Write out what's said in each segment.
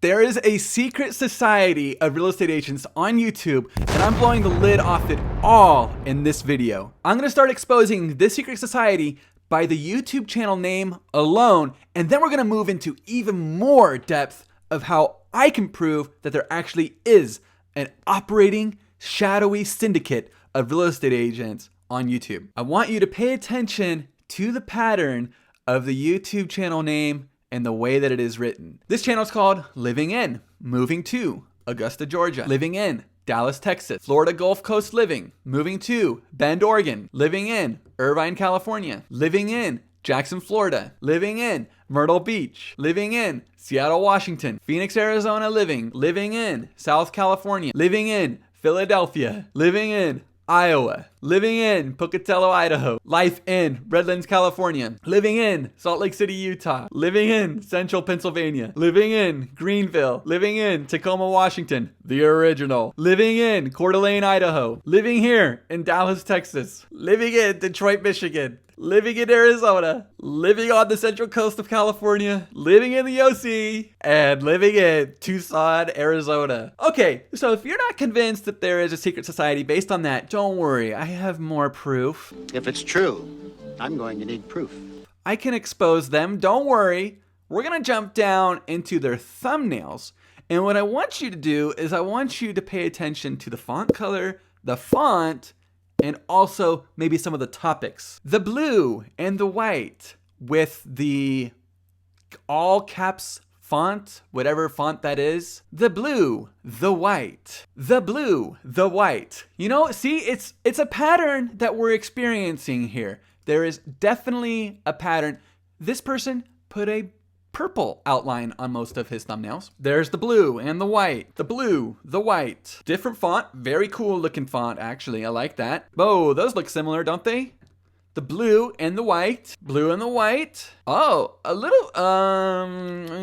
There is a secret society of real estate agents on YouTube, and I'm blowing the lid off it all in this video. I'm gonna start exposing this secret society by the YouTube channel name alone, and then we're gonna move into even more depth of how I can prove that there actually is an operating shadowy syndicate of real estate agents on YouTube. I want you to pay attention to the pattern of the YouTube channel name and the way that it is written. This channel is called Living In, Moving To, Augusta, Georgia. Living In, Dallas, Texas. Florida Gulf Coast Living, Moving To, Bend, Oregon. Living In, Irvine, California. Living In, Jackson, Florida. Living In, Myrtle Beach. Living In, Seattle, Washington. Phoenix, Arizona living. Living In, South California. Living In, Philadelphia. Living In, Iowa. Living in Pocatello, Idaho. Life in Redlands, California. Living in Salt Lake City, Utah. Living in Central Pennsylvania. Living in Greenville. Living in Tacoma, Washington. The original. Living in Coeur d'Alene, Idaho. Living here in Dallas, Texas. Living in Detroit, Michigan. Living in Arizona, living on the central coast of California, living in the OC, and living in Tucson, Arizona. Okay, so if you're not convinced that there is a secret society based on that, don't worry, I have more proof. If it's true, I'm going to need proof. I can expose them, don't worry. We're gonna jump down into their thumbnails, and what I want you to do is I want you to pay attention to the font color, the font, and also maybe some of the topics. The blue and the white with the all caps font, whatever font that is. The blue, the white. The blue, the white. You know, see, it's a pattern that we're experiencing here. There is definitely a pattern. This person put a purple outline on most of his thumbnails. There's the blue and the white. The blue, the white. Different font, very cool looking font actually, I like that. Oh, those look similar, don't they? The blue and the white. Blue and the white. Oh, a little,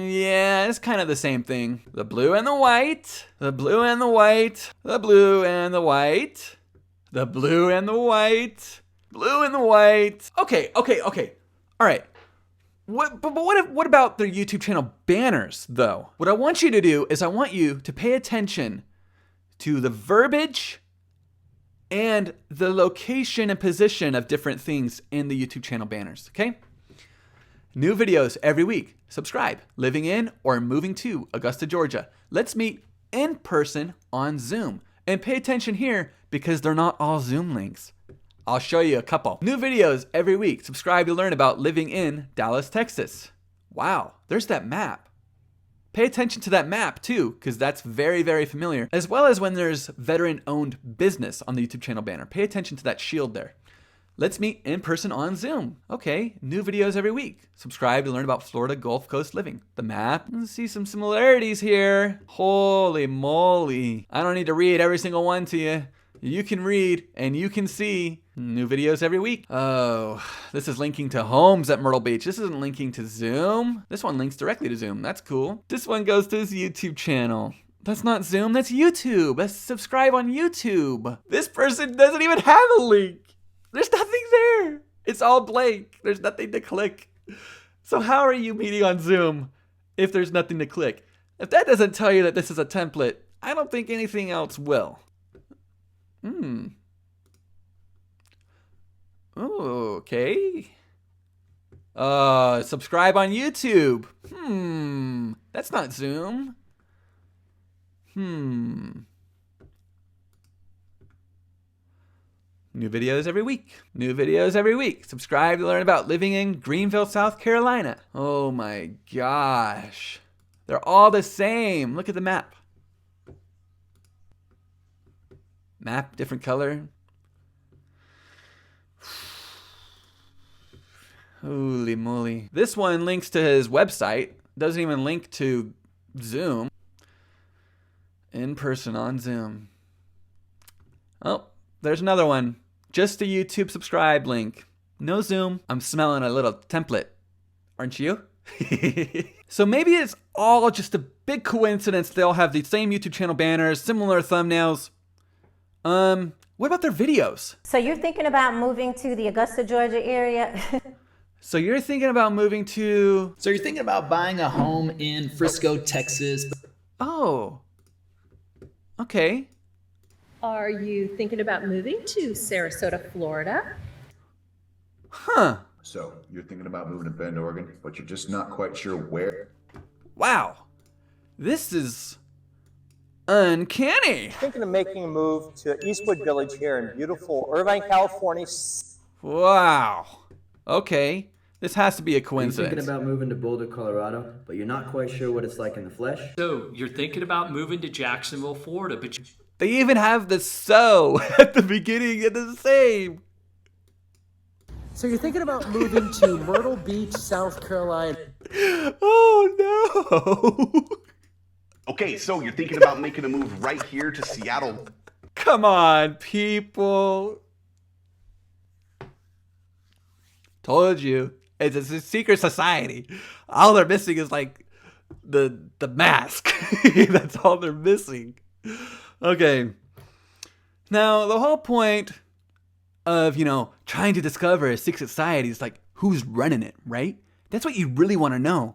yeah, it's kind of the same thing. The blue and the white. The blue and the white. The blue and the white. The blue and the white. Blue and the white. Okay. All right. What about their YouTube channel banners, though? What I want you to do is I want you to pay attention to the verbiage and the location and position of different things in the YouTube channel banners, okay? New videos every week. Subscribe. Living in or moving to Augusta, Georgia. Let's meet in person on Zoom. And pay attention here because they're not all Zoom links. I'll show you a couple. New videos every week. Subscribe to learn about living in Dallas, Texas. Wow, there's that map. Pay attention to that map too, because that's very, very familiar. As well as when there's veteran-owned business on the YouTube channel banner. Pay attention to that shield there. Let's meet in person on Zoom. Okay, new videos every week. Subscribe to learn about Florida Gulf Coast living. The map. Let's see some similarities here. Holy moly. I don't need to read every single one to you. You can read and you can see. New videos every week. Oh, this is linking to homes at Myrtle Beach. This isn't linking to Zoom. This one links directly to Zoom. That's cool. This one goes to his YouTube channel. That's not Zoom, that's YouTube. Let's subscribe on YouTube. This person doesn't even have a link. There's nothing there. It's all blank. There's nothing to click. So how are you meeting on Zoom if there's nothing to click? If that doesn't tell you that this is a template, I don't think anything else will. Okay. Subscribe on YouTube. That's not Zoom. New videos every week. New videos every week. Subscribe to learn about living in Greenville, South Carolina. Oh my gosh. They're all the same. Look at the map. Map, different color. Holy moly. This one links to his website. Doesn't even link to Zoom. In person on Zoom. Oh, there's another one. Just a YouTube subscribe link. No Zoom. I'm smelling a little template. Aren't you? So maybe it's all just a big coincidence. They all have the same YouTube channel banners, similar thumbnails. What about their videos? So you're thinking about moving to the Augusta, Georgia area? So you're thinking about moving to... So you're thinking about buying a home in Frisco, Texas. Oh, okay. Are you thinking about moving to Sarasota, Florida? Huh. So, you're thinking about moving to Bend, Oregon, but you're just not quite sure where? Wow. This is uncanny. Thinking of making a move to Eastwood Village here in beautiful Irvine, California. Wow. Okay. This has to be a You're coincidence. thinking about moving to Boulder, Colorado, but you're not quite sure what it's like in the flesh? So you're thinking about moving to Jacksonville, Florida, but They even have the so at the beginning of the same. So you're thinking about moving to Myrtle Beach, South Carolina. Oh no. Okay, so you're thinking about making a move right here to Seattle. Come on, people. Told you. It's a secret society. All they're missing is like the mask. That's all they're missing. Okay. Now, the whole point of, trying to discover a secret society is like who's running it, right? That's what you really want to know.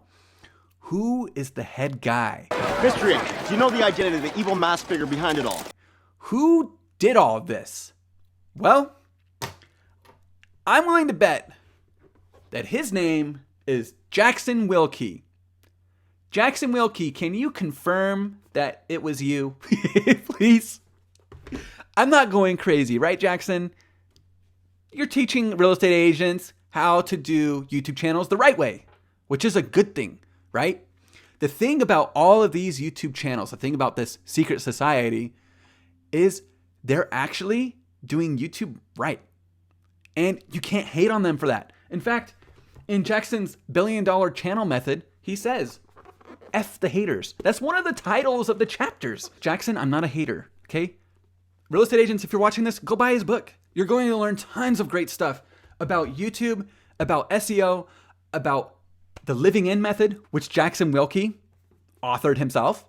Who is the head guy? Mystery agent, do you know the identity of the evil mask figure behind it all? Who did all of this? Well, I'm willing to bet that his name is Jackson Wilkie. Jackson Wilkie, can you confirm that it was you? Please? I'm not going crazy, right, Jackson? You're teaching real estate agents how to do YouTube channels the right way, which is a good thing, right? The thing about all of these YouTube channels, the thing about this secret society is they're actually doing YouTube right. And you can't hate on them for that. In fact, in Jackson's $1 billion channel method, he says, F the haters. That's one of the titles of the chapters. Jackson, I'm not a hater, okay? Real estate agents, if you're watching this, go buy his book. You're going to learn tons of great stuff about YouTube, about SEO, about the living in method, which Jackson Wilkie authored himself,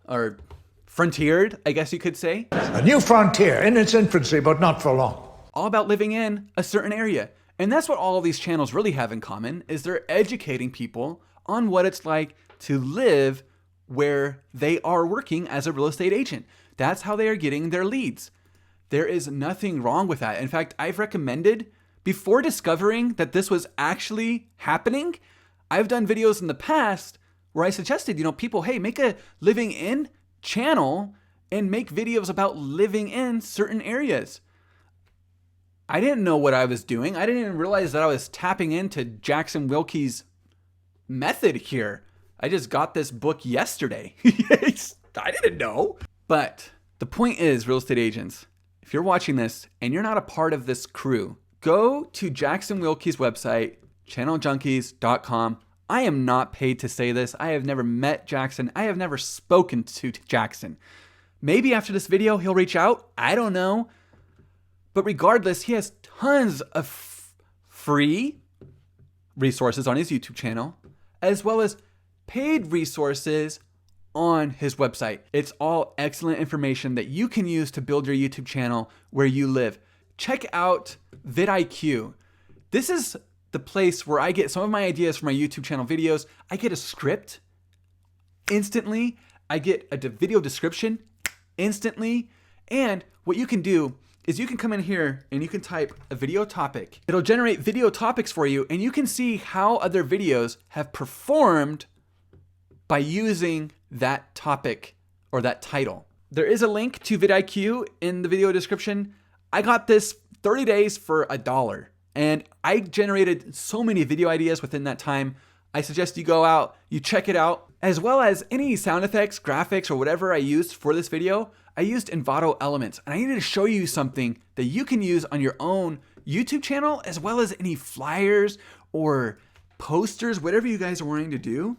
or frontiered, I guess you could say. A new frontier in its infancy, but not for long. All about living in a certain area. And that's what all of these channels really have in common, is they're educating people on what it's like to live where they are working as a real estate agent. That's how they are getting their leads. There is nothing wrong with that. In fact, I've recommended, before discovering that this was actually happening, I've done videos in the past where I suggested, people, hey, make a living in channel and make videos about living in certain areas. I didn't know what I was doing. I didn't even realize that I was tapping into Jackson Wilkie's method here. I just got this book yesterday. I didn't know. But the point is, real estate agents, if you're watching this and you're not a part of this crew, go to Jackson Wilkie's website, channeljunkies.com. I am not paid to say this. I have never met Jackson. I have never spoken to Jackson. Maybe after this video, he'll reach out. I don't know. But regardless, he has tons of free resources on his YouTube channel, as well as paid resources on his website. It's all excellent information that you can use to build your YouTube channel where you live. Check out VidIQ. This is the place where I get some of my ideas for my YouTube channel videos. I get a script instantly. I get a video description instantly. And what you can do is you can come in here and you can type a video topic. It'll generate video topics for you, and you can see how other videos have performed by using that topic or that title. There is a link to VidIQ in the video description. I got this 30 days for $1, and I generated so many video ideas within that time. I suggest you go out, you check it out, as well as any sound effects, graphics, or whatever I used for this video. I used Envato Elements, and I needed to show you something that you can use on your own YouTube channel, as well as any flyers or posters, whatever you guys are wanting to do.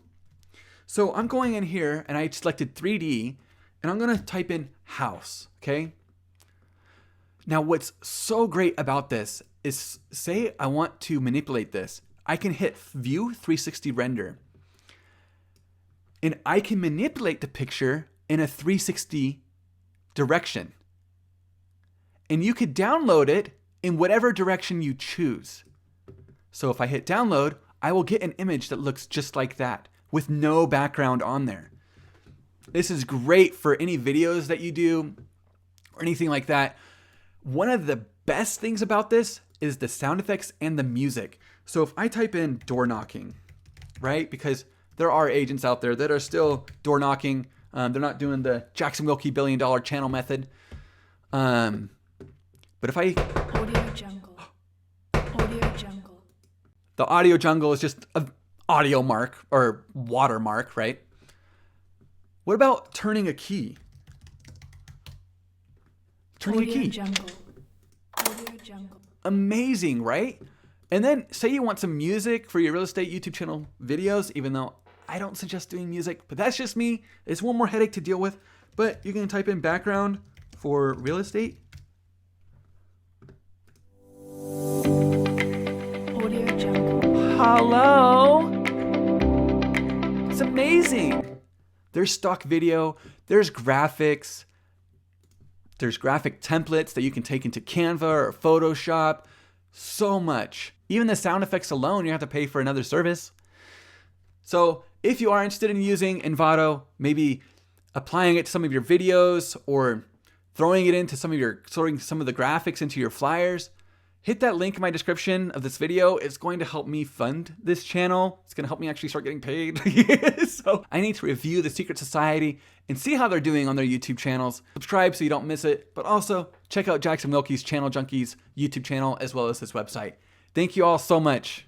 So I'm going in here and I selected 3D, and I'm gonna type in house, okay? Now what's so great about this is, say I want to manipulate this, I can hit view 360 render, and I can manipulate the picture in a 360 direction. And you could download it in whatever direction you choose. So if I hit download, I will get an image that looks just like that with no background on there. This is great for any videos that you do or anything like that. One of the best things about this is the sound effects and the music. So if I type in door knocking, right? Because there are agents out there that are still door knocking. They're not doing the Jackson Wilkie $1 billion channel method. But if I... Audio jungle. Audio jungle. The audio jungle is just an audio mark or watermark, right? What about turning a key? Turning a key. Jungle. Audio jungle. Amazing, right? And then say you want some music for your real estate YouTube channel videos, even though I don't suggest doing music, but that's just me. It's one more headache to deal with. But you can type in background for real estate. Audio jungle. Hello. It's amazing. There's stock video, there's graphics, there's graphic templates that you can take into Canva or Photoshop. So much. Even the sound effects alone, you have to pay for another service. So if you are interested in using Envato, maybe applying it to some of your videos or throwing it into some of the graphics into your flyers, hit that link in my description of this video. It's going to help me fund this channel. It's going to help me actually start getting paid. So I need to review the Secret Society and see how they're doing on their YouTube channels. Subscribe so you don't miss it, but also check out Jackson Wilkie's Channel Junkies YouTube channel as well as his website. Thank you all so much.